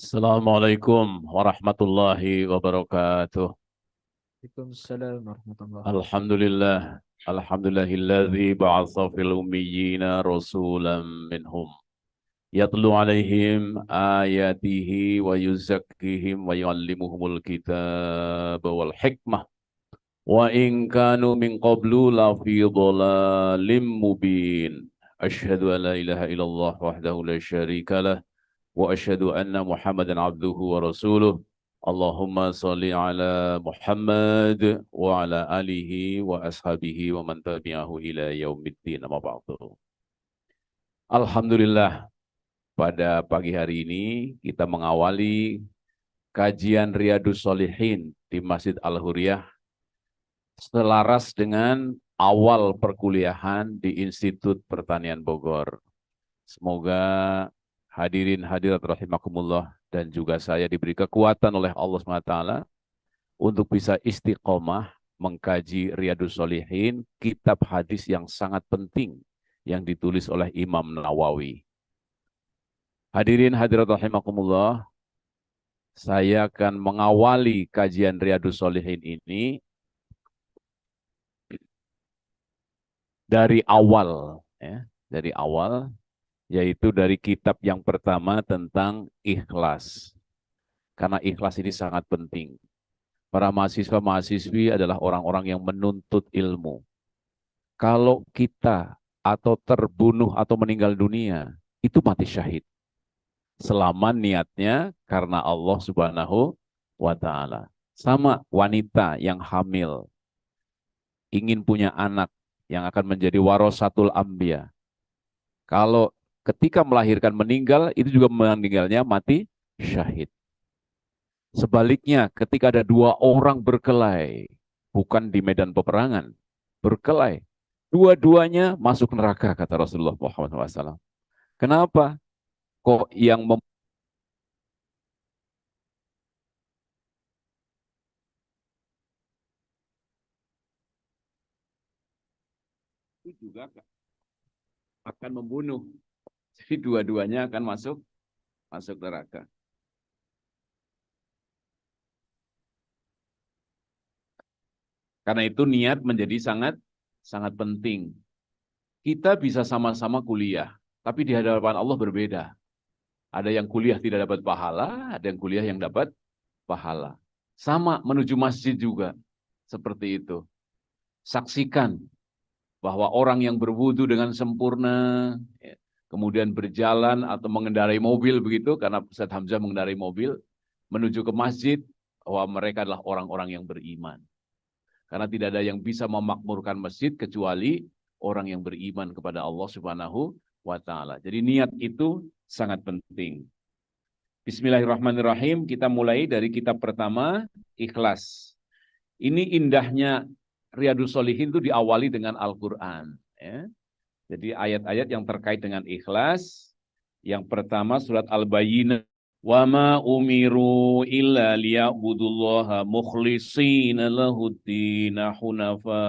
Assalamualaikum warahmatullahi wabarakatuh. Waalaikumsalam warahmatullahi wabarakatuh. Alhamdulillah. Alhamdulillahilladzi ba'atsa fil ummiyina rasulam minhum. Yatlu alaihim ayatihi wa yuzakkihim wa yuallimuhumul kitab wal hikmah. Wa in kanu min qablu la fi dhalalim mubin. Asyhadu an la ilaha illallah wahdahu la syarika lah. Wa asyhadu anna Muhammadan abduhu wa rasuluh. Allahumma salli ala Muhammad wa ala alihi wa ashabihi wa man tabi'ahu ila yaumiddin amma ba'du. Alhamdulillah, pada pagi hari ini kita mengawali kajian Riyadus Shalihin di Masjid Al-Huriyah selaras dengan awal perkuliahan di Institut Pertanian Bogor. Semoga hadirin hadirat rahimakumullah dan juga saya diberi kekuatan oleh Allah SWT untuk bisa istiqomah mengkaji Riyadus Shalihin, kitab hadis yang sangat penting yang ditulis oleh Imam Nawawi. Hadirin hadirat rahimakumullah, saya akan mengawali kajian Riyadus Shalihin ini dari awal, dari awal, yaitu dari kitab yang pertama tentang ikhlas. Karena ikhlas ini sangat penting. Para mahasiswa-mahasiswi adalah orang-orang yang menuntut ilmu. Kalau kita atau terbunuh atau meninggal dunia, itu mati syahid. Selama niatnya karena Allah Subhanahu wa Ta'ala. Sama wanita yang hamil, ingin punya anak yang akan menjadi warasatul anbiya. Kalau ketika melahirkan meninggal, itu juga meninggalnya mati syahid. Sebaliknya, ketika ada dua orang berkelahi, bukan di medan peperangan, berkelahi, dua-duanya masuk neraka, kata Rasulullah Muhammad SAW. Kenapa? Kok yang itu juga akan membunuh. Jadi dua-duanya akan masuk neraka. Karena itu niat menjadi sangat penting. Kita bisa sama-sama kuliah, tapi di hadapan Allah berbeda. Ada yang kuliah tidak dapat pahala, ada yang kuliah yang dapat pahala. Sama menuju masjid juga, seperti itu. Saksikan bahwa orang yang berwudu dengan sempurna, kemudian berjalan atau mengendarai mobil begitu, karena Ustaz Hamzah mengendarai mobil, menuju ke masjid, bahwa mereka adalah orang-orang yang beriman. Karena tidak ada yang bisa memakmurkan masjid kecuali orang yang beriman kepada Allah Subhanahu wa Ta'ala. Jadi niat itu sangat penting. Bismillahirrahmanirrahim. Kita mulai dari kitab pertama, Ikhlas. Ini indahnya Riyadus Shalihin itu diawali dengan Al-Quran. Ya. Jadi ayat-ayat yang terkait dengan ikhlas. Yang pertama surat Al-Bayyinah. Wa ma umiru illa liya'budullaha mukhlishina lahuddina hunafa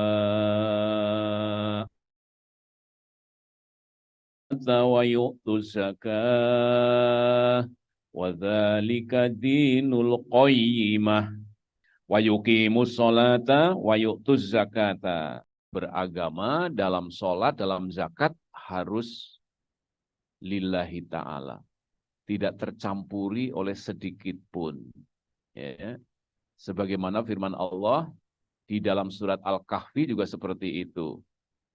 wa yu'tu zakah wa dzalika dinul qayyimah wa yuqimus sholata wa yu'tuz zakata. Beragama dalam sholat, dalam zakat harus lillahi ta'ala. Tidak tercampuri oleh sedikit pun. Ya. Sebagaimana firman Allah di dalam surat Al-Kahfi juga seperti itu.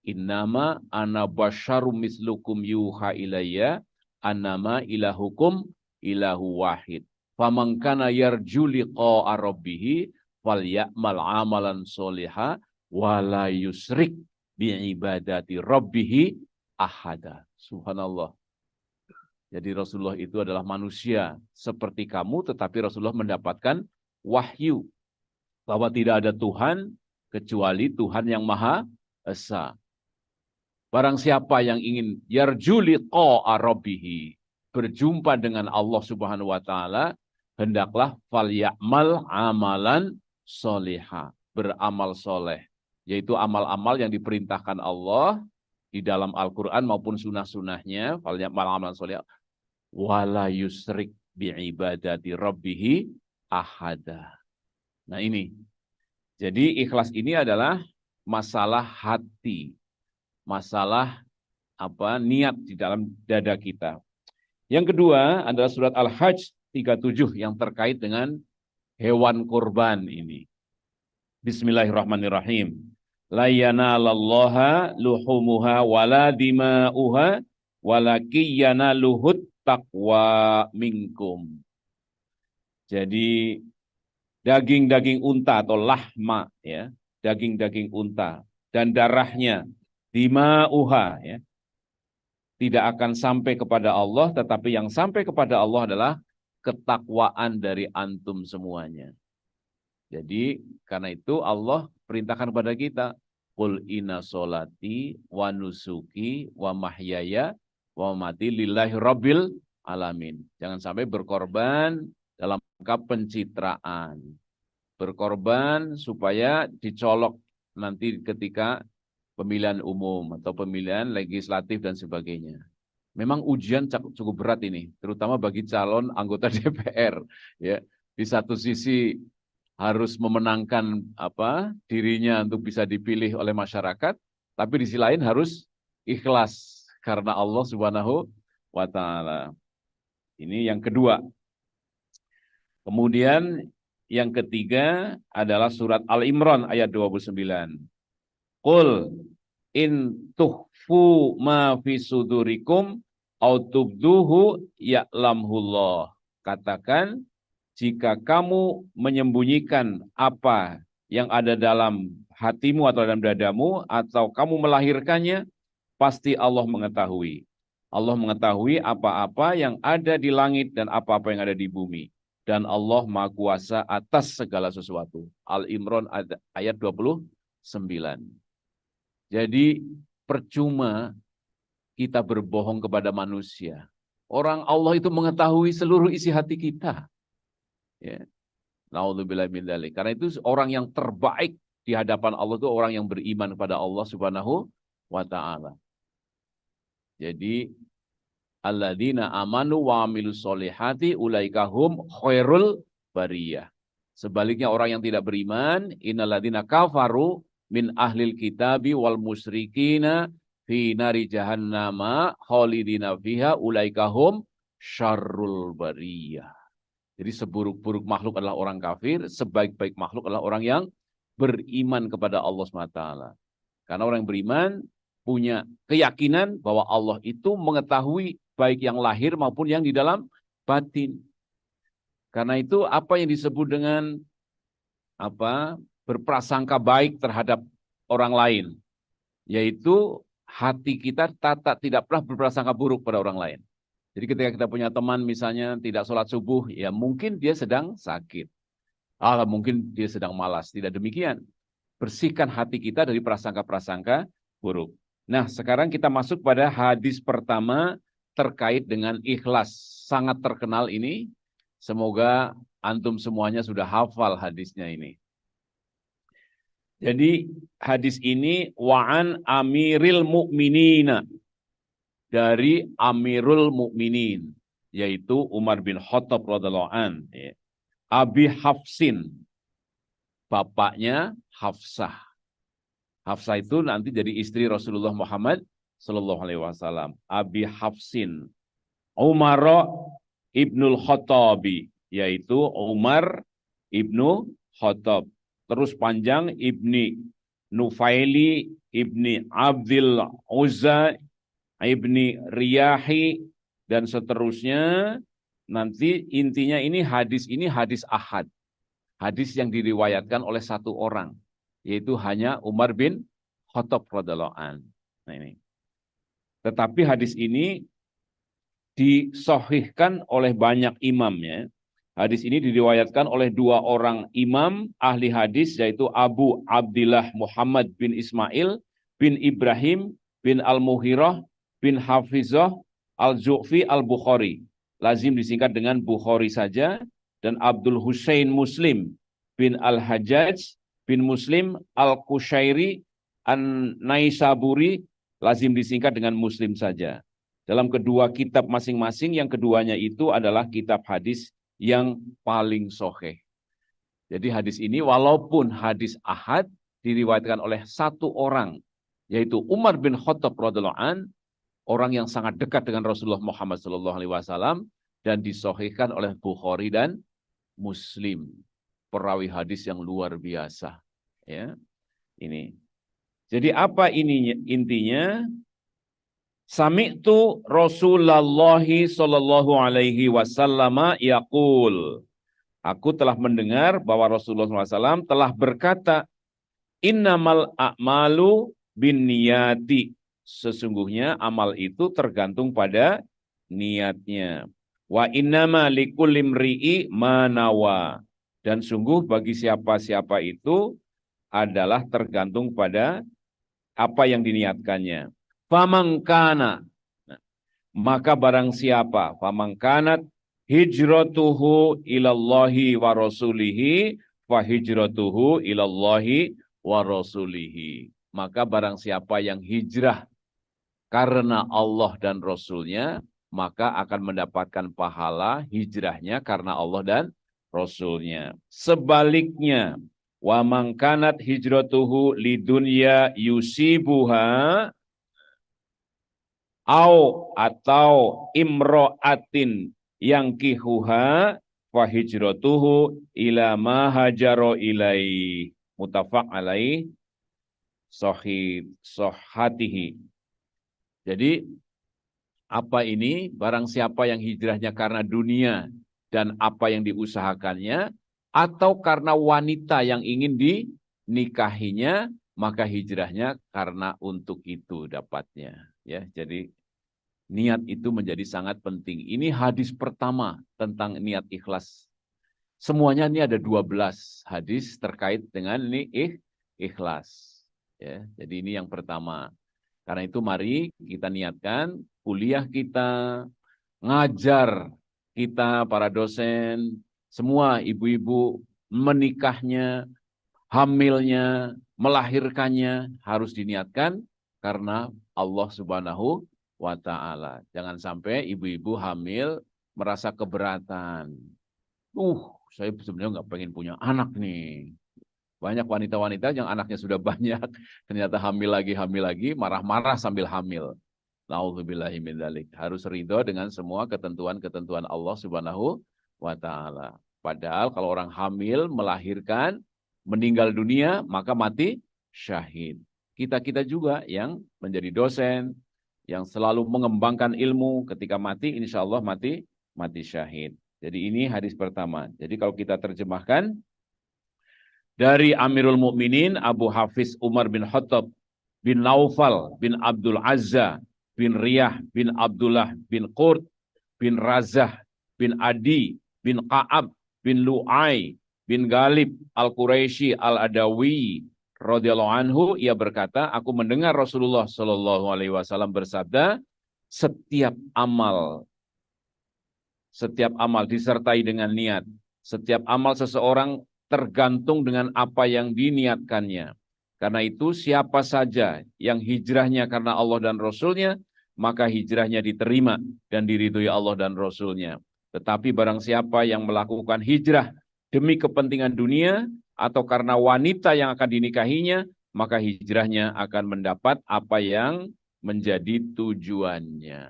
Innama ana basyarum mislukum yuha ilayya annama ilahukum ilahu wahid. Faman kana yarju liqa'a rabbih falya'mal amalan sholiha wala yusrik bi'ibadati rabbih ahada. Subhanallah. Jadi Rasulullah itu adalah manusia seperti kamu, tetapi Rasulullah mendapatkan wahyu bahwa tidak ada Tuhan kecuali Tuhan yang Maha Esa. Barang siapa yang ingin yarju liqa'a rabbih, berjumpa dengan Allah Subhanahu wa taala, hendaklah falyamal amalan sholiha, beramal soleh, yaitu amal-amal yang diperintahkan Allah di dalam Al-Quran maupun sunnah-sunnahnya, falyamal amalan sholiha, wala yusrik bi'ibadati rabbihi ahada. Nah ini. Jadi ikhlas ini adalah masalah hati. Masalah niat di dalam dada kita. Yang kedua adalah surat Al-Hajj 37 yang terkait dengan hewan kurban ini. Bismillahirrahmanirrahim. La yanalallaha luhumuha wala dima'uha walaki yanaluhut taqwa minkum. Jadi daging-daging unta atau lahma, ya, daging-daging unta dan darahnya dima'uha, ya, tidak akan sampai kepada Allah, tetapi yang sampai kepada Allah adalah ketakwaan dari antum semuanya. Jadi karena itu Allah perintahkan kepada kita, qul inna sholati wa nusuki wa mahyaya wa mati lillahi rabbil alamin. Jangan sampai berkorban dalam rangka pencitraan. Berkorban supaya dicolok nanti ketika pemilihan umum atau pemilihan legislatif dan sebagainya. Memang ujian cukup berat ini, terutama bagi calon anggota DPR. Ya, di satu sisi harus memenangkan dirinya untuk bisa dipilih oleh masyarakat, tapi di sisi lain harus ikhlas karena Allah Subhanahu wa Ta'ala. Ini yang kedua. Kemudian yang ketiga adalah surat Al-Imran ayat 29. Qul in tuhfu ma fi sudurikum au tubduhu ya'lamhullah. Katakan, jika kamu menyembunyikan apa yang ada dalam hatimu atau dalam dadamu, atau kamu melahirkannya, pasti Allah mengetahui. Allah mengetahui apa-apa yang ada di langit dan apa-apa yang ada di bumi. Dan Allah Maha Kuasa atas segala sesuatu. Al-Imran ayat 29. Jadi percuma kita berbohong kepada manusia. Orang Allah itu mengetahui seluruh isi hati kita. Ya. Naudzubillah min dzalik. Karena itu orang yang terbaik di hadapan Allah itu orang yang beriman kepada Allah Subhanahu wa Ta'ala. Jadi alladzina amanu wa amilus solihati ulaika hum khairul bariyah. Sebaliknya orang yang tidak beriman, innalladzina kafaru min ahlil kitabi wal musyrikina fi nari jahannama khalidina fiha ulaika hum syarrul bariyah. Jadi seburuk-buruk makhluk adalah orang kafir, sebaik-baik makhluk adalah orang yang beriman kepada Allah SWT. Karena orang yang beriman punya keyakinan bahwa Allah itu mengetahui baik yang lahir maupun yang di dalam batin. Karena itu apa yang disebut dengan berprasangka baik terhadap orang lain, yaitu hati kita tidak pernah berprasangka buruk pada orang lain. Jadi ketika kita punya teman misalnya tidak sholat subuh, ya mungkin dia sedang sakit. Mungkin dia sedang malas. Tidak demikian. Bersihkan hati kita dari prasangka-prasangka buruk. Nah, sekarang kita masuk pada hadis pertama terkait dengan ikhlas. Sangat terkenal ini. Semoga antum semuanya sudah hafal hadisnya ini. Jadi hadis ini wa'an amiril mu'minina. Dari Amirul Mukminin, yaitu Umar bin Khattab radhiyallahu an, ya. Abi Hafsin, bapaknya Hafsah. Hafsah itu nanti jadi istri Rasulullah Muhammad sallallahu alaihi wasallam. Abi Hafsin, Umar ibnul Khattabi, yaitu Umar ibnu Khattab. Terus panjang Ibni Nufaili, Ibni Abdil Uzza, Ibni Riyahi, dan seterusnya. Nanti intinya ini hadis ahad. Hadis yang diriwayatkan oleh satu orang, yaitu hanya Umar bin Khattab radhiyallahu an. Nah ini. Tetapi hadis ini disahihkan oleh banyak imamnya. Hadis ini diriwayatkan oleh dua orang imam ahli hadis, yaitu Abu Abdillah Muhammad bin Ismail bin Ibrahim bin Al-Muhirah bin Hafizah Al-Ju'fi Al-Bukhari. Lazim disingkat dengan Bukhari saja. Dan Abdul Husain Muslim bin Al-Hajjaj bin Muslim Al-Kushairi An-Naisaburi, lazim disingkat dengan Muslim saja. Dalam kedua kitab masing-masing, yang keduanya itu adalah kitab hadis yang paling sahih. Jadi hadis ini walaupun hadis ahad diriwayatkan oleh satu orang, yaitu Umar bin Khattab radhiyallahu an, orang yang sangat dekat dengan Rasulullah Muhammad SAW, dan disahihkan oleh Bukhari dan Muslim. Perawi hadis yang luar biasa. Ya, ini. Jadi apa ini intinya? Sami'tu Rasulullah sallallahu alaihi wasallam yaqul. Aku telah mendengar bahwa Rasulullah SAW telah berkata, innamal a'malu binniyati. Sesungguhnya amal itu tergantung pada niatnya. Wa innama likulli imri'i ma nawa. Dan sungguh bagi siapa-siapa itu adalah tergantung pada apa yang diniatkannya. Famangkana, maka barang siapa, famangkanat hijratuhu ilallahi wa rasulihi, fa hijratuhu ilallahi wa rasulihi. Maka barang siapa yang hijrah karena Allah dan Rasulnya, maka akan mendapatkan pahala hijrahnya karena Allah dan Rasulnya. Sebaliknya, wa mangkanat hijratuhu lidunya yusibuha atau imro'atin yang kihuha fa hijratuhu ila ma hajaro ilai, mutafaq alaih sahihatihi. Jadi apa ini? Barang siapa yang hijrahnya karena dunia dan apa yang diusahakannya, atau karena wanita yang ingin dinikahinya, maka hijrahnya karena untuk itu dapatnya. Ya, jadi niat itu menjadi sangat penting. Ini hadis pertama tentang niat ikhlas. Semuanya ini ada 12 hadis terkait dengan ini ikhlas. Ya, jadi ini yang pertama. Karena itu mari kita niatkan kuliah kita, ngajar kita, para dosen, semua ibu-ibu menikahnya, hamilnya, melahirkannya harus diniatkan karena Allah Subhanahu wa ta'ala. Jangan sampai ibu-ibu hamil merasa keberatan. Saya sebenarnya nggak pengen punya anak nih. Banyak wanita-wanita yang anaknya sudah banyak, ternyata hamil lagi, marah-marah sambil hamil. Na'udzubillahi min dzalik. Harus ridho dengan semua ketentuan-ketentuan Allah Subhanahu wa ta'ala. Padahal kalau orang hamil, melahirkan, meninggal dunia, maka mati syahid. Kita-kita juga yang menjadi dosen, yang selalu mengembangkan ilmu, ketika mati, insya Allah mati syahid. Jadi ini hadis pertama. Jadi kalau kita terjemahkan, dari Amirul Mukminin Abu Hafiz Umar bin Khattab bin Naufal bin Abdul Azza bin Riyah bin Abdullah bin Qurt bin Razah bin Adi bin Ka'ab bin Lu'ay bin Galib Al-Quraisy Al-Adawi radhiyallahu anhu, ia berkata, aku mendengar Rasulullah Shallallahu alaihi wasallam bersabda, setiap amal disertai dengan niat. Setiap amal seseorang tergantung dengan apa yang diniatkannya. Karena itu siapa saja yang hijrahnya karena Allah dan Rasulnya, maka hijrahnya diterima dan diridhoi Allah dan Rasulnya. Tetapi barang siapa yang melakukan hijrah demi kepentingan dunia atau karena wanita yang akan dinikahinya, maka hijrahnya akan mendapat apa yang menjadi tujuannya.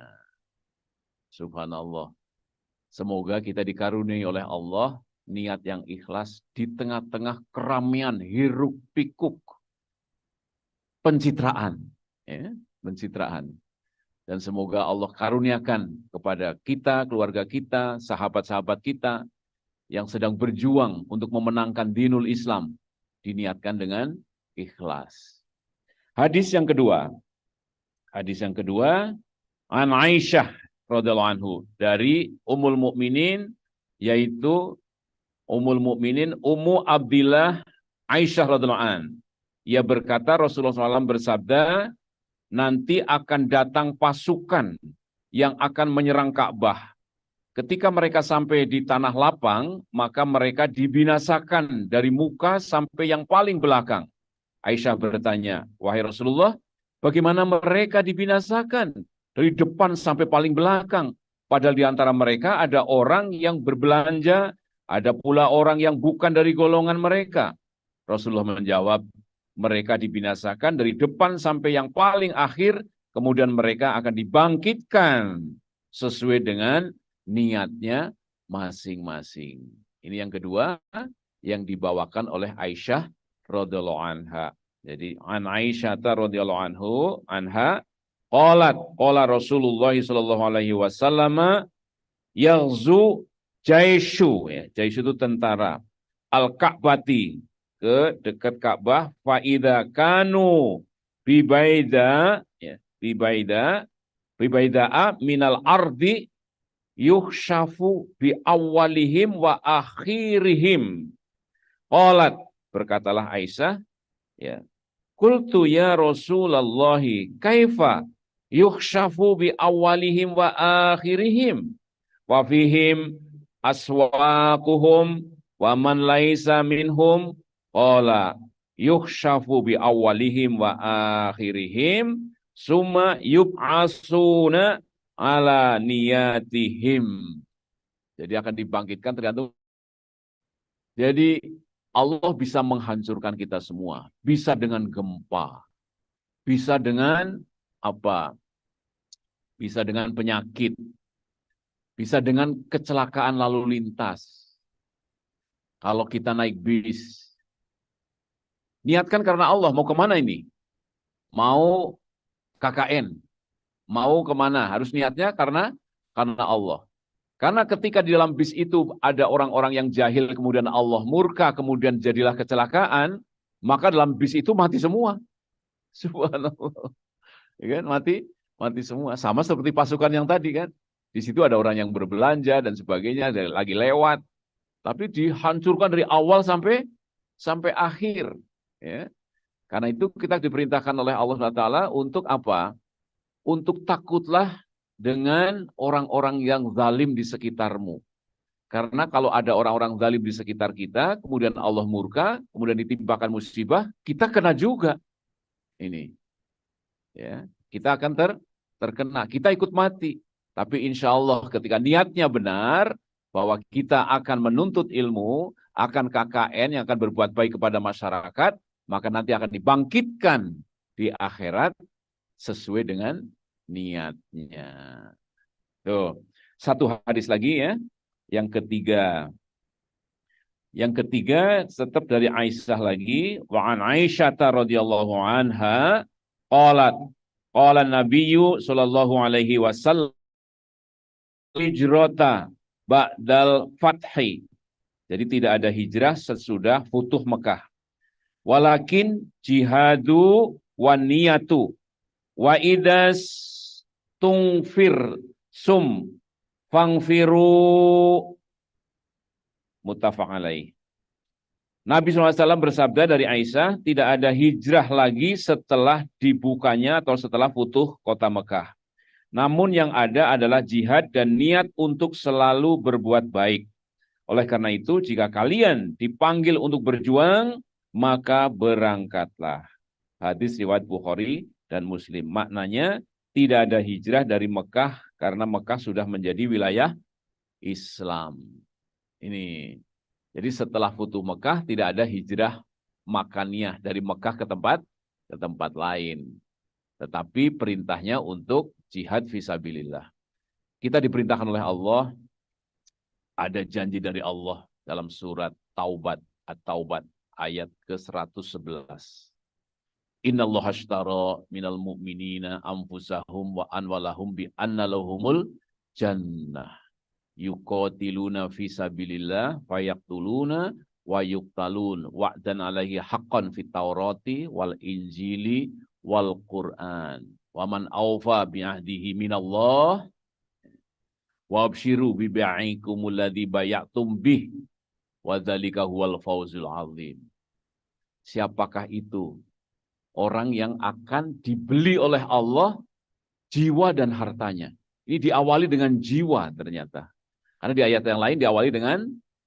Subhanallah. Semoga kita dikaruniai oleh Allah niat yang ikhlas di tengah-tengah keramaian hiruk pikuk pencitraan, ya, pencitraan. Dan semoga Allah karuniakan kepada kita, keluarga kita, sahabat-sahabat kita yang sedang berjuang untuk memenangkan dinul Islam, diniatkan dengan ikhlas. Hadis yang kedua, an Aisyah radhiyallahu anhu, dari Ummul Mukminin, yaitu Ummul Mukminin Ummu Abdillah Aisyah radhiyallahu anha. Ia berkata, Rasulullah SAW bersabda, nanti akan datang pasukan yang akan menyerang Ka'bah. Ketika mereka sampai di tanah lapang, maka mereka dibinasakan dari muka sampai yang paling belakang. Aisyah bertanya, wahai Rasulullah, bagaimana mereka dibinasakan? Dari depan sampai paling belakang. Padahal di antara mereka ada orang yang berbelanja, ada pula orang yang bukan dari golongan mereka. Rasulullah menjawab, mereka dibinasakan dari depan sampai yang paling akhir, kemudian mereka akan dibangkitkan sesuai dengan niatnya masing-masing. Ini yang kedua yang dibawakan oleh Aisyah radhiyallahu anha. Jadi an Aisyah radhiyallahu anha qala Rasulullah sallallahu alaihi wasallam yaghzu jaishu, ya, jaishu itu tentara, al-Ka'bati, ke dekat Ka'bah, fa idza kanu bibaida, ya, bibaida'a minal ardi yukhshafu bi awwalihim wa akhirihim. Qalat, berkatalah Aisyah, ya, qultu ya Rasulullah kaifa yukhshafu bi awwalihim wa akhirihim wa fihim aswaquhum wa man laisa minhum. Qala yukhshafu bi awwalihim wa akhirihim summa yub'asuna ala niyatihim. Jadi akan dibangkitkan tergantung. Jadi Allah bisa menghancurkan kita semua. Bisa dengan gempa. Bisa dengan apa? Bisa dengan penyakit. Bisa dengan kecelakaan lalu lintas. Kalau kita naik bis. Niatkan karena Allah. Mau kemana ini? Mau KKN. Mau kemana? Harus niatnya karena Allah. Karena ketika di dalam bis itu ada orang-orang yang jahil, kemudian Allah murka, kemudian jadilah kecelakaan, maka dalam bis itu mati semua. Subhanallah. Ya kan? Mati semua. Sama seperti pasukan yang tadi kan. Di situ ada orang yang berbelanja dan sebagainya, ada lagi lewat. Tapi dihancurkan dari awal sampai akhir. Ya. Karena itu kita diperintahkan oleh Allah SWT untuk apa? Untuk takutlah dengan orang-orang yang zalim di sekitarmu. Karena kalau ada orang-orang zalim di sekitar kita, kemudian Allah murka, kemudian ditimpakan musibah, kita kena juga. Ini. Ya, kita akan terkena, kita ikut mati. Tapi insya Allah ketika niatnya benar, bahwa kita akan menuntut ilmu, akan KKN yang akan berbuat baik kepada masyarakat, maka nanti akan dibangkitkan di akhirat sesuai dengan niatnya. Tuh, satu hadis lagi ya. Yang ketiga tetap dari Aisyah lagi, wa an Aisyah radhiyallahu anha qalat qala Nabiyyu sallallahu alaihi wasallam hijrata ba'dal fathi. Jadi tidak ada hijrah sesudah futuh Mekah. Walakin jihadu wan niyatu wa idas tungfir sum fangfiru, muttafaq alaih. Nabi SAW bersabda dari Aisyah, tidak ada hijrah lagi setelah dibukanya atau setelah futuh kota Mekah. Namun yang ada adalah jihad dan niat untuk selalu berbuat baik. Oleh karena itu, jika kalian dipanggil untuk berjuang, maka berangkatlah. Hadis riwayat Bukhari dan Muslim. Maknanya, tidak ada hijrah dari Mekah karena Mekah sudah menjadi wilayah Islam. Ini. Jadi setelah futuh Mekah tidak ada hijrah makaniyah dari Mekah ke tempat lain. Tetapi perintahnya untuk jihad fisabilillah. Kita diperintahkan oleh Allah, ada janji dari Allah dalam surat Taubat, At-Taubat ayat ke-111. Innallaha ashtara minal mu'minina anfusahum wa anwalahum bi anna lahumul jannah. Yuqatiluna fi sabilillah fayaqtuluna wa yuqtalun wa'dan alaihi haqqan fit taurati wal injili wal qur'an wa man awfa bi ahdihi minallah wa abshiru bi bai'ikumul ladzi bay'atum bih wa dzalika huwal fawzul azim. Siapakah itu orang yang akan dibeli oleh Allah jiwa dan hartanya? Ini diawali dengan jiwa ternyata. Karena di ayat yang lain diawali dengan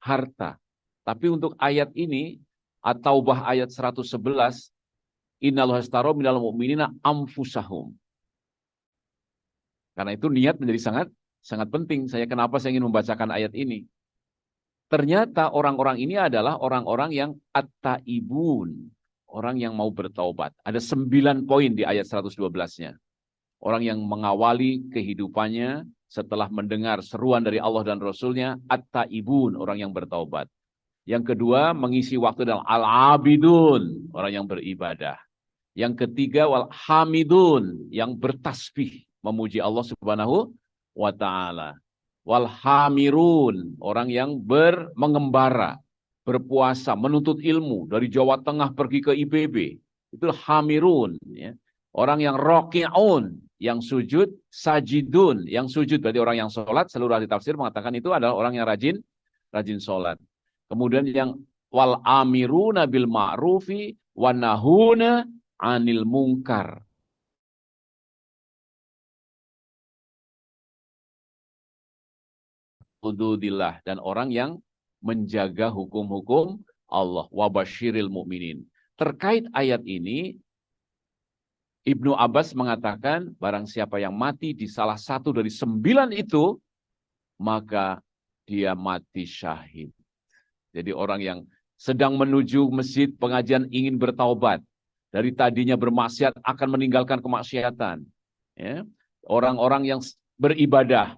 harta. Tapi untuk ayat ini, At-Taubah ayat 111, Innallaha ashtara minal mu'minina anfusahum. Karena itu niat menjadi sangat penting. Kenapa saya ingin membacakan ayat ini? Ternyata orang-orang ini adalah orang-orang yang at-taibun, orang yang mau bertaubat. Ada 9 poin di ayat 112-nya. Orang yang mengawali kehidupannya setelah mendengar seruan dari Allah dan Rasul-Nya, at-taibun, orang yang bertaubat. Yang kedua, mengisi waktu dalam al-abidun, orang yang beribadah. Yang ketiga, wal-hamidun, yang bertasbih, memuji Allah Subhanahu wa Ta'ala. Wal-hamirun, orang yang mengembara, berpuasa, menuntut ilmu, dari Jawa Tengah pergi ke IPB. Itu hamirun. Ya. Orang yang roki'un, yang sujud, sajidun, yang sujud berarti orang yang sholat. Seluruh ahli tafsir mengatakan itu adalah orang yang rajin sholat. Kemudian yang wal amiruna bil ma'rufi wa nahuna 'anil munkar. Hududillah, dan orang yang menjaga hukum-hukum Allah. Wa basyiril mu'minin. Terkait ayat ini, Ibnu Abbas mengatakan, barang siapa yang mati di salah satu dari 9 itu, maka dia mati syahid. Jadi orang yang sedang menuju masjid pengajian ingin bertaubat. Dari tadinya bermaksiat akan meninggalkan kemaksiatan. Ya. Orang-orang yang beribadah,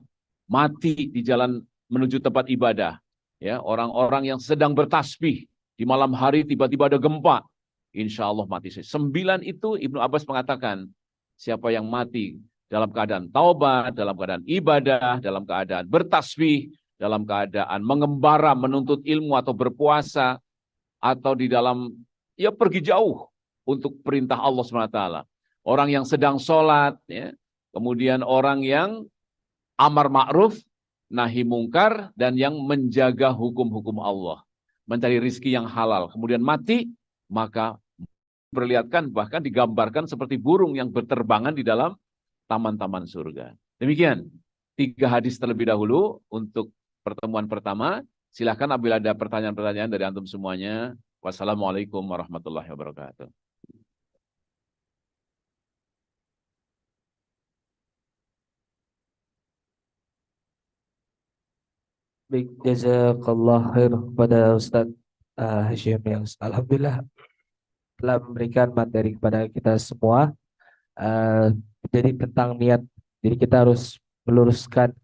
mati di jalan menuju tempat ibadah. Ya. Orang-orang yang sedang bertasbih, di malam hari tiba-tiba ada gempa. Insya Allah mati. 9 itu Ibnu Abbas mengatakan, siapa yang mati dalam keadaan taubat, dalam keadaan ibadah, dalam keadaan bertasbih, dalam keadaan mengembara, menuntut ilmu atau berpuasa, atau di dalam, ya pergi jauh untuk perintah Allah SWT. Orang yang sedang sholat, ya, kemudian orang yang amar ma'ruf, nahi mungkar, dan yang menjaga hukum-hukum Allah. Mencari rizki yang halal. Kemudian mati, maka perlihatkan, bahkan digambarkan seperti burung yang berterbangan di dalam taman-taman surga. Demikian, 3 hadis terlebih dahulu untuk pertemuan pertama. Silakan apabila ada pertanyaan-pertanyaan dari antum semuanya. Wassalamualaikum warahmatullahi wabarakatuh. Baik, jazakallah khair kepada Ustadz Hashim yang alhamdulillah telah memberikan materi kepada kita semua. Uh, jadi tentang niat, jadi kita harus meluruskan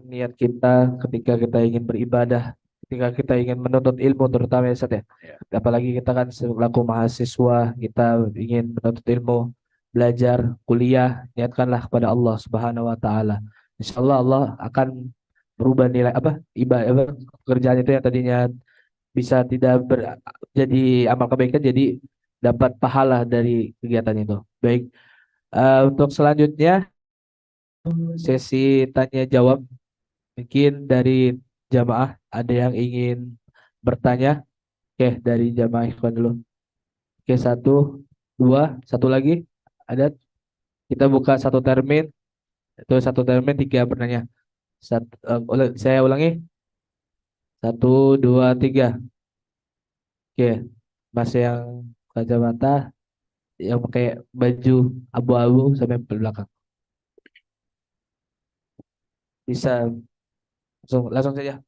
niat kita ketika kita ingin beribadah, ketika kita ingin menuntut ilmu, terutama ya Ustaz ya. Apalagi kita kan selaku mahasiswa, kita ingin menuntut ilmu, belajar, kuliah, niatkanlah kepada Allah Subhanahu wa taala. Insyaallah Allah akan berubah nilai ibadah pekerjaan itu yang tadinya bisa tidak jadi amal kebaikan, jadi dapat pahala dari kegiatan itu. Baik, untuk selanjutnya sesi tanya jawab. Mungkin dari jamaah ada yang ingin bertanya. Oke, dari jamaah ikhwan dulu. Oke, 1, 2, satu lagi. Ada. Kita buka satu termin. Itu satu termin 3 bertanya. Saya ulangi. 1, 2, 3. Oke, Mas yang kacamata, yang pakai baju abu-abu sampai belakang. Bisa langsung saja.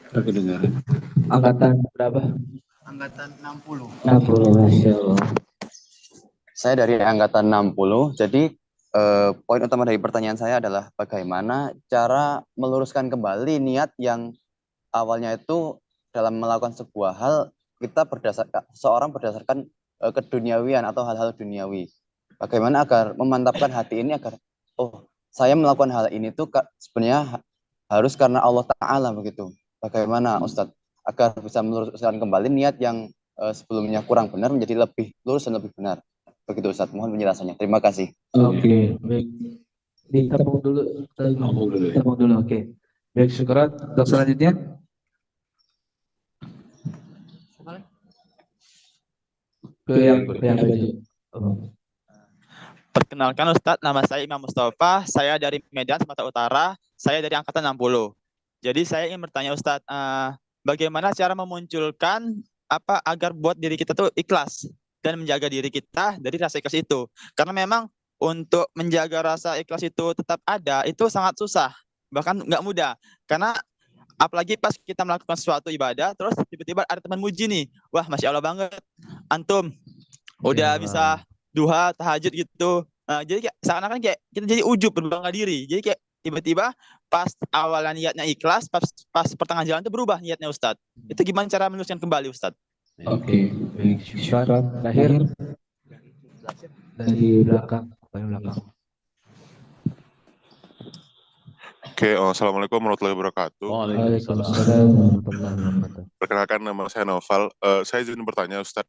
Kedengaran. Angkatan berapa? Angkatan 60. 60, Masya Allah. Saya dari angkatan 60. Jadi poin utama dari pertanyaan saya adalah bagaimana cara meluruskan kembali niat yang awalnya itu dalam melakukan sebuah hal kita seorang berdasarkan keduniawian atau hal-hal duniawi. Bagaimana agar memantapkan hati ini agar saya melakukan hal ini tuh sebenarnya harus karena Allah Ta'ala begitu. Bagaimana Ustadz agar bisa meluruskan kembali niat yang sebelumnya kurang benar menjadi lebih lurus dan lebih benar. Begitu Ustadz, mohon penjelasannya. Terima kasih. Oke, baik. Ditepung dulu. Tepung dulu, oke. Baik, syukuran. Untuk selanjutnya. Ke yang baju. Perkenalkan Ustadz, nama saya Imam Mustafa, saya dari Medan, Sumatera Utara, saya dari angkatan 60. Jadi saya ingin bertanya Ustadz, bagaimana cara memunculkan agar buat diri kita tuh ikhlas dan menjaga diri kita dari rasa ikhlas itu. Karena memang untuk menjaga rasa ikhlas itu tetap ada, itu sangat susah, bahkan nggak mudah. Karena apalagi pas kita melakukan suatu ibadah, terus tiba-tiba ada teman muji nih, wah Masya Allah banget, antum udah Ya, bisa duha, tahajud gitu. Nah, jadi kayak seakan-akan kayak kita jadi ujub berbangga diri. Jadi kayak tiba-tiba pas awalnya niatnya ikhlas, pas pertengahan jalan itu berubah niatnya Ustadz. Itu gimana cara meluruskan kembali Ustadz? oke, baik, syukran. Terakhir dari belakang, paling belakang. Oke, assalamualaikum warahmatullahi wabarakatuh. Waalaikumsalam warahmatullahi wabarakatuh. Perkenalkan, nama saya Noval. Saya izin bertanya Ustadz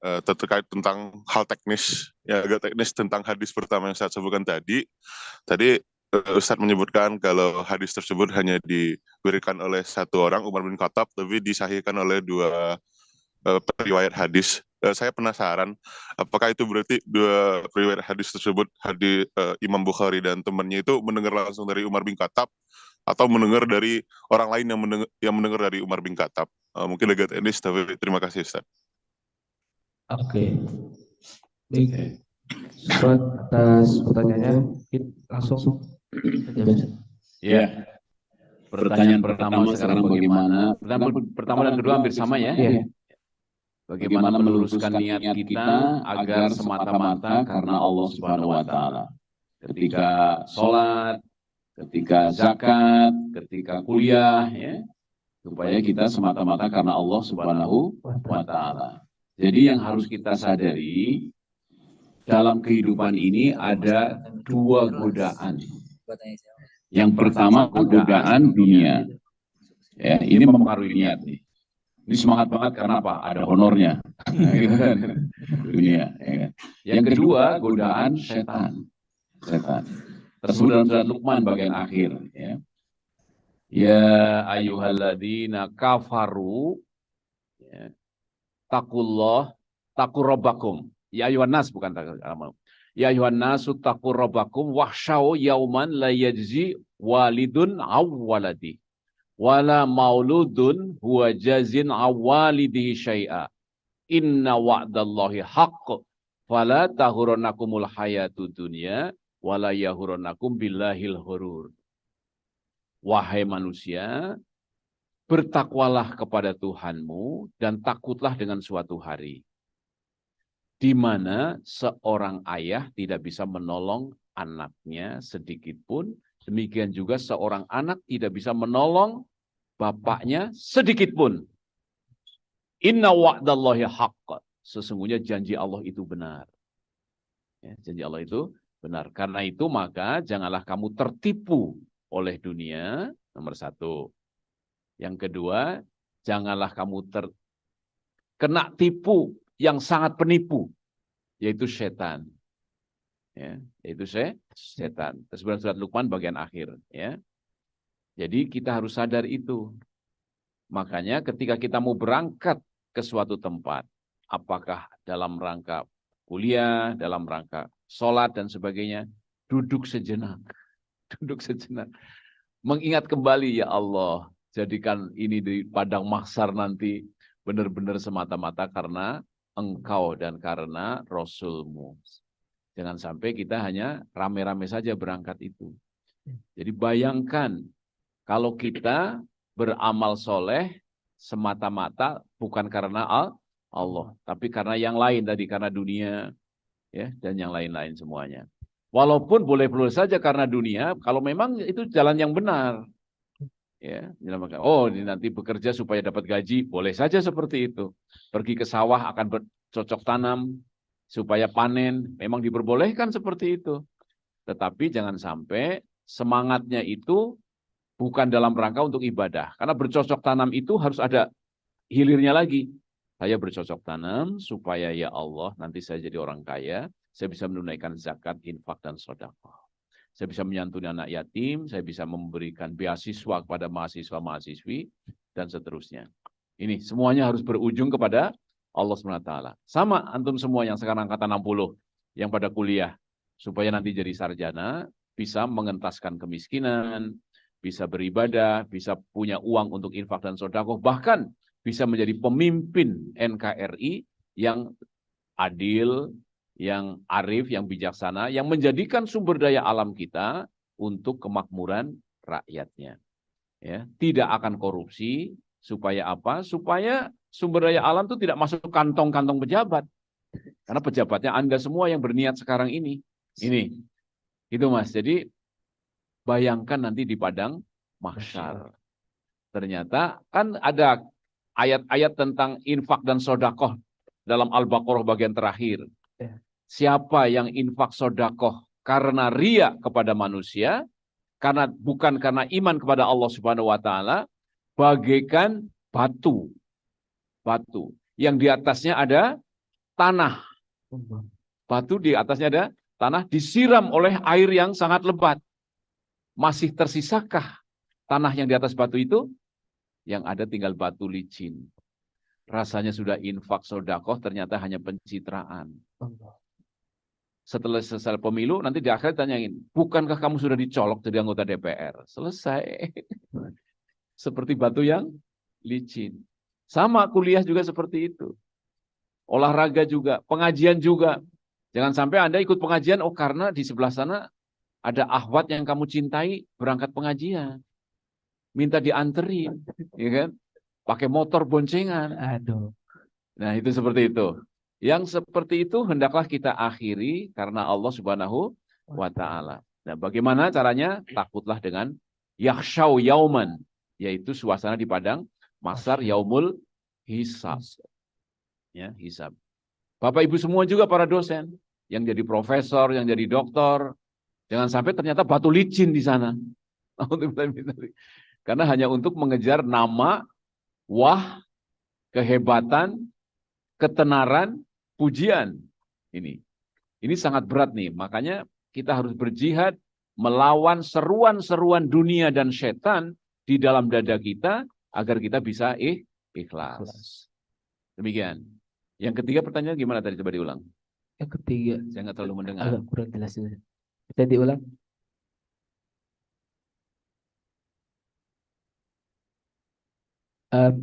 terkait tentang hal teknis, ya agak teknis tentang hadis pertama yang Ustadz sebutkan tadi. Tadi Ustadz menyebutkan kalau hadis tersebut hanya diberikan oleh satu orang, Umar bin Khattab, tapi disahihkan oleh dua periwayat hadis. Saya penasaran, apakah itu berarti dua periwayat hadis tersebut, Imam Bukhari dan temannya itu mendengar langsung dari Umar bin Khattab, atau mendengar dari orang lain yang mendengar dari Umar bin Khattab? Mungkin agak teknis, tapi terima kasih Ustaz. Oke, baik. Syukran atas pertanyaannya. Langsung saja, Ustaz. Ya, pertanyaan pertama sekarang bagaimana? Pertama dan kedua hampir sama ya. Iya. Bagaimana meluruskan niat kita agar semata-mata karena Allah Subhanahu wa taala. Ketika sholat, ketika zakat, ketika kuliah ya, supaya kita semata-mata karena Allah Subhanahu wa taala. Jadi yang harus kita sadari dalam kehidupan ini ada dua godaan. Yang pertama godaan dunia. Ya, ini mempengaruhi niat nih. Ini semangat banget karena apa? Ada honornya. Dunia. Ya kan? Yang kedua, godaan setan. Setan. Tersebut dalam surat Luqman bagian akhir. Ya, ya ayyuhalladzina kafaru. Ya. Taqullah, taqurrabbakum. Ya ayyuhan nas, bukan taqurrabbakum. Ya ayyuhan nasu taqurrabbakum wahsyau yauman la yajzi walidun awwaladi. Wala mauludun huwa jazin awwalidihi syai'a. Inna wa'dallahi haqq. Fala tahuranakumul hayatu dunya. Wala yahuranakum billahil hurur. Wahai manusia, bertakwalah kepada Tuhanmu dan takutlah dengan suatu hari. Di mana seorang ayah tidak bisa menolong anaknya sedikit pun. Demikian juga seorang anak tidak bisa menolong bapaknya sedikit pun. Inna wa'dallahi haqq. Sesungguhnya janji Allah itu benar. Ya, janji Allah itu benar. Karena itu maka janganlah kamu tertipu oleh dunia, nomor satu. Yang kedua, janganlah kamu terkena tipu yang sangat penipu, yaitu setan. Ya, yaitu setan. Tersebut surat Luqman bagian akhir. Ya. Jadi kita harus sadar itu. Makanya ketika kita mau berangkat ke suatu tempat, apakah dalam rangka kuliah, dalam rangka sholat dan sebagainya, duduk sejenak. Duduk sejenak. Mengingat kembali, ya Allah, jadikan ini di padang mahsyar nanti benar-benar semata-mata karena Engkau dan karena Rasul-Mu. Jangan sampai kita hanya rame-rame saja berangkat itu. Jadi bayangkan, kalau kita beramal soleh semata-mata bukan karena Allah, tapi karena yang lain tadi, karena dunia, ya, dan yang lain-lain semuanya. Walaupun boleh-boleh saja karena dunia, kalau memang itu jalan yang benar. Ya, oh ini nanti bekerja supaya dapat gaji, boleh saja seperti itu. Pergi ke sawah akan bercocok tanam supaya panen, memang diperbolehkan seperti itu. Tetapi jangan sampai semangatnya itu bukan dalam rangka untuk ibadah. Karena bercocok tanam itu harus ada hilirnya lagi. Saya bercocok tanam supaya ya Allah nanti saya jadi orang kaya, saya bisa menunaikan zakat, infak, dan sedekah. Saya bisa menyantuni anak yatim, saya bisa memberikan beasiswa kepada mahasiswa-mahasiswi, dan seterusnya. Ini semuanya harus berujung kepada Allah SWT. Sama antum semua yang sekarang angkatan 60, yang pada kuliah. supaya nanti jadi sarjana, bisa mengentaskan kemiskinan, bisa beribadah, bisa punya uang untuk infak dan sedekah, bahkan bisa menjadi pemimpin NKRI yang adil, yang arif, yang bijaksana, yang menjadikan sumber daya alam kita untuk kemakmuran rakyatnya. Ya, tidak akan korupsi, supaya apa? Supaya sumber daya alam itu tidak masuk kantong-kantong pejabat. Karena pejabatnya Anda semua yang berniat sekarang ini. Ini, itu Mas. Jadi bayangkan nanti di padang mahsyar. Ternyata kan ada ayat-ayat tentang infak dan sodakoh dalam Al-Baqarah bagian terakhir. Siapa yang infak sodakoh karena riya kepada manusia, bukan karena iman kepada Allah Subhanahu wa taala, bagaikan batu yang di atasnya ada tanah. Batu di atasnya ada tanah, disiram oleh air yang sangat lebat. Masih tersisakah tanah yang di atas batu itu? Yang ada tinggal batu licin. Rasanya sudah infak sodakoh, ternyata hanya pencitraan. Setelah selesai pemilu, nanti di akhir tanyain, bukankah kamu sudah dicolok jadi anggota DPR? Selesai. Seperti batu yang licin. Sama kuliah juga seperti itu. Olahraga juga, pengajian juga. Jangan sampai Anda ikut pengajian, karena di sebelah sana ada akhwat yang kamu cintai berangkat pengajian. Minta dianterin, ya kan? Pakai motor boncengan. Aduh. Nah, itu seperti itu. Yang seperti itu hendaklah kita akhiri karena Allah Subhanahu wa taala. Nah, bagaimana caranya? Takutlah dengan yakhsyau yauman, yaitu suasana di padang mahsyar, yaumul hisab. Ya, hisab. Bapak Ibu semua juga para dosen yang jadi profesor, yang jadi doktor, jangan sampai ternyata batu licin di sana. Karena hanya untuk mengejar nama, kehebatan, ketenaran, pujian. Ini sangat berat nih. Makanya kita harus berjihad melawan seruan-seruan dunia dan setan di dalam dada kita agar kita bisa ikhlas. Demikian. Yang ketiga pertanyaan gimana tadi? Coba diulang. Yang ketiga. Saya nggak terlalu mendengar. Agak kurang jelas. Bisa diulang?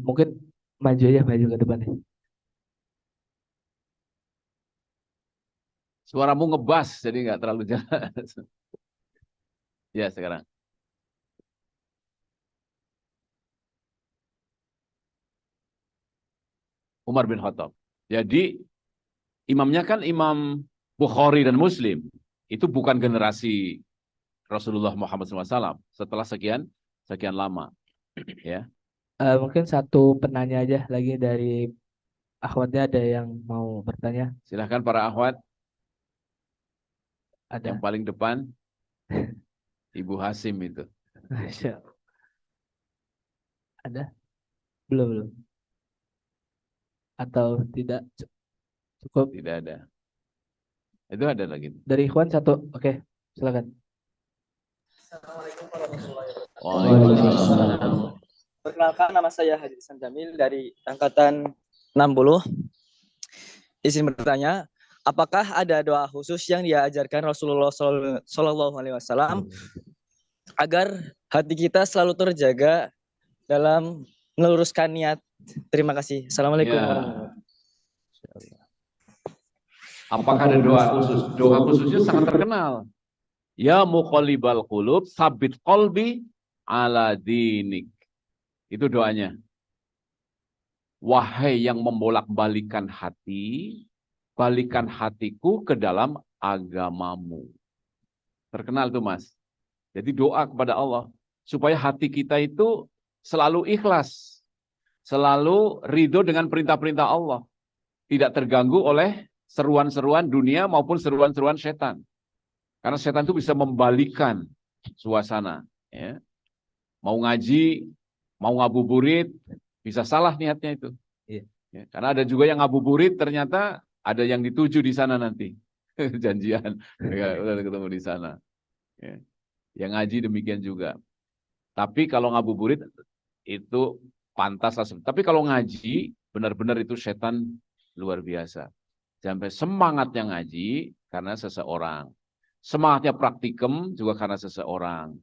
Mungkin maju ke depannya. Suaramu ngebas, jadi nggak terlalu jelas. Ya, sekarang. Umar bin Khattab. Jadi, imamnya kan Imam Bukhari dan Muslim. Itu bukan generasi Rasulullah Muhammad SAW. Setelah sekian lama. Ya. Mungkin satu penanya aja lagi dari akhwatnya, ada yang mau bertanya? Silahkan para akhwat. Ada. Yang paling depan, Ibu Hasim itu. Ada? Belum. Atau tidak? Cukup? Tidak ada. Itu ada lagi. Dari ikhwan satu. Oke, silakan. Assalamualaikum warahmatullahi wabarakatuh. Waalaikumsalam. Perkenalkan, nama saya Haji Ihsan Jamil dari angkatan 60. Izin bertanya, apakah ada doa khusus yang diajarkan Rasulullah SAW agar hati kita selalu terjaga dalam meluruskan niat? Terima kasih. Assalamualaikum warahmatullahi wabarakatuh. Apakah ada doa khusus? Doa khususnya sangat terkenal. Ya muqallibal qulub, sabit qalbi ala dinik. Itu doanya. Wahai yang membolak-balikan hati, balikan hatiku ke dalam agamamu. Terkenal tuh Mas. Jadi doa kepada Allah supaya hati kita itu selalu ikhlas, selalu ridho dengan perintah-perintah Allah, tidak terganggu oleh seruan-seruan dunia maupun seruan-seruan setan. Karena setan itu bisa membalikan suasana. Ya. Mau ngaji, mau ngabuburit, bisa salah niatnya itu. Iya. Ya, karena ada juga yang ngabuburit ternyata ada yang dituju di sana nanti. Janjian, ya, udah ketemu di sana. Ya. Yang ngaji demikian juga. Tapi kalau ngabuburit itu pantas lah. Tapi kalau ngaji, benar-benar itu setan luar biasa. Sampai semangatnya ngaji karena seseorang. Semangatnya praktikum juga karena seseorang.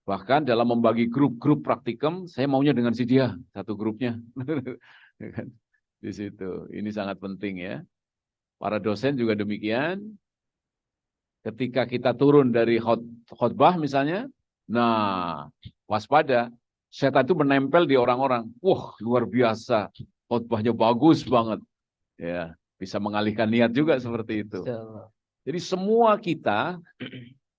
Bahkan dalam membagi grup-grup praktikum, saya maunya dengan si dia, satu grupnya. Di situ. Ini sangat penting ya. Para dosen juga demikian. Ketika kita turun dari khotbah misalnya, nah waspada, setan itu menempel di orang-orang. Wah, luar biasa, khotbahnya bagus banget. Ya, bisa mengalihkan niat juga seperti itu. Insyaallah. Jadi semua kita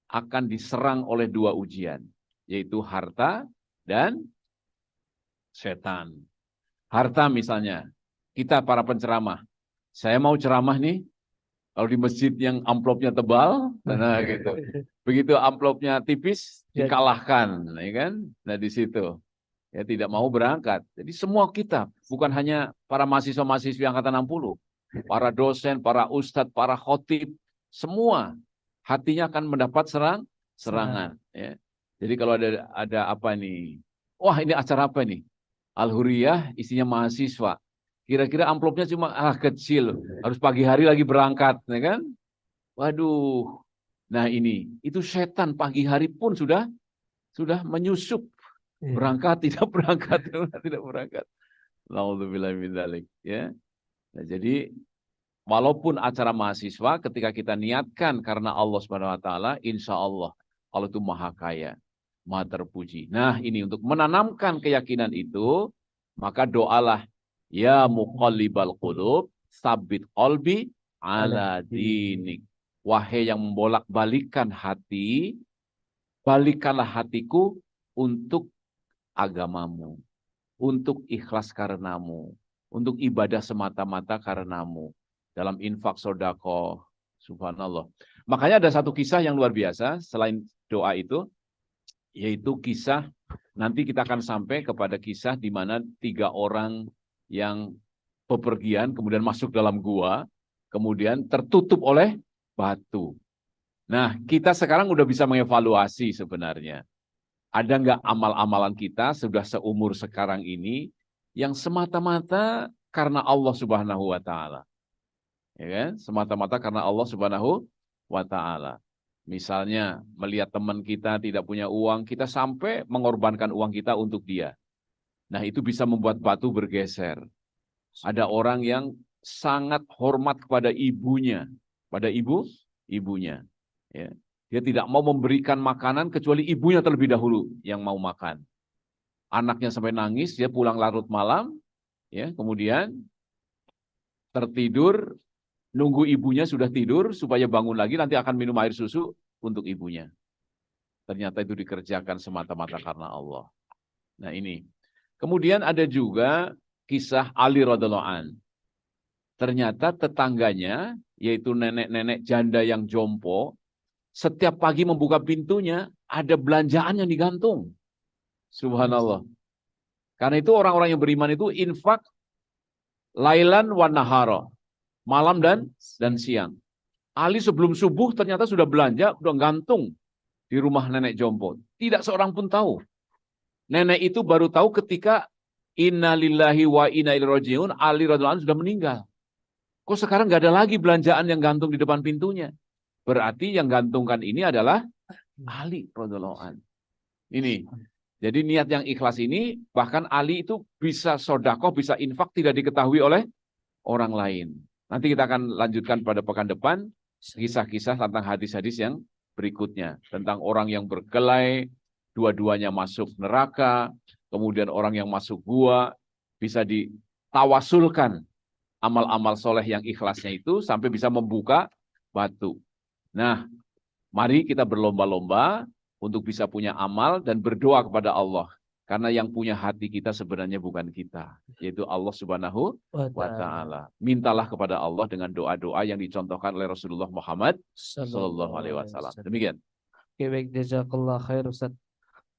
akan diserang oleh dua ujian, yaitu harta dan setan. Harta misalnya, kita para penceramah, saya mau ceramah nih, kalau di masjid yang amplopnya tebal, nah gitu. Begitu amplopnya tipis, dikalahkan, ya kan? Nah di situ, ya tidak mau berangkat. Jadi semua kita, bukan hanya para mahasiswa-mahasiswi angkatan 60, para dosen, para ustadz, para khotib, semua hatinya akan mendapat serangan. Ya. Jadi kalau ada apa nih? Wah ini acara apa nih? Al-Huriyah isinya mahasiswa. Kira-kira amplopnya cuma kecil, harus pagi hari lagi berangkat, ya kan? Waduh. Nah ini, itu setan pagi hari pun sudah menyusup. Berangkat, tidak berangkat, tidak berangkat. Alhamdulillah min dzalik, ya. Nah, jadi walaupun acara mahasiswa, ketika kita niatkan karena Allah Subhanahu wa taala, insya Allah Allah itu maha kaya, maha terpuji. Nah, ini untuk menanamkan keyakinan itu, maka doalah, ya muqallibal qulub, tsabbit qalbi ala dinik. Wahai yang membolak-balikan hati, balikkanlah hatiku untuk agamamu, untuk ikhlas karenamu, untuk ibadah semata-mata karenamu. Dalam infak sodako, subhanallah. Makanya ada satu kisah yang luar biasa, selain doa itu, yaitu kisah, nanti kita akan sampai kepada kisah di mana 3 orang yang bepergian, kemudian masuk dalam gua, kemudian tertutup oleh batu. Nah, kita sekarang udah bisa mengevaluasi sebenarnya. Ada nggak amal-amalan kita sudah seumur sekarang ini yang semata-mata karena Allah Subhanahu wa taala. Ya kan? Semata-mata karena Allah Subhanahu wa taala. Misalnya melihat teman kita tidak punya uang, kita sampai mengorbankan uang kita untuk dia. Nah, itu bisa membuat batu bergeser. Ada orang yang sangat hormat kepada ibunya, pada ibunya. Ya. Dia tidak mau memberikan makanan kecuali ibunya terlebih dahulu yang mau makan. Anaknya sampai nangis, dia pulang larut malam, ya, kemudian tertidur, nunggu ibunya sudah tidur supaya bangun lagi, nanti akan minum air susu untuk ibunya. Ternyata itu dikerjakan semata-mata karena Allah. Nah ini. Kemudian ada juga kisah Ali radhiyallahu an. Ternyata tetangganya, yaitu nenek-nenek janda yang jompo, setiap pagi membuka pintunya, ada belanjaan yang digantung. Subhanallah. Karena itu orang-orang yang beriman itu infak lailan wa nahara, malam dan siang. Ali sebelum subuh ternyata sudah belanja, sudah gantung di rumah nenek jompo. Tidak seorang pun tahu. Nenek itu baru tahu ketika innalillahi wa inna ilaihi rajiun, Ali radhiyallahu anhu sudah meninggal. Kok sekarang nggak ada lagi belanjaan yang gantung di depan pintunya? Berarti yang gantungkan ini adalah Ali radhiyallahu anhu. Ini. Jadi niat yang ikhlas ini, bahkan Ali itu bisa sodakoh, bisa infak, tidak diketahui oleh orang lain. Nanti kita akan lanjutkan pada pekan depan, kisah-kisah tentang hadis-hadis yang berikutnya. Tentang orang yang berkelahi, dua-duanya masuk neraka, kemudian orang yang masuk gua, bisa ditawasulkan amal-amal soleh yang ikhlasnya itu, sampai bisa membuka batu. Nah, mari kita berlomba-lomba untuk bisa punya amal dan berdoa kepada Allah. Karena yang punya hati kita sebenarnya bukan kita, yaitu Allah Subhanahu wa ta'ala. Mintalah kepada Allah dengan doa-doa yang dicontohkan oleh Rasulullah Muhammad sallallahu alaihi wasallam. Demikian. Oke, baik, jazakallah khair Ustaz.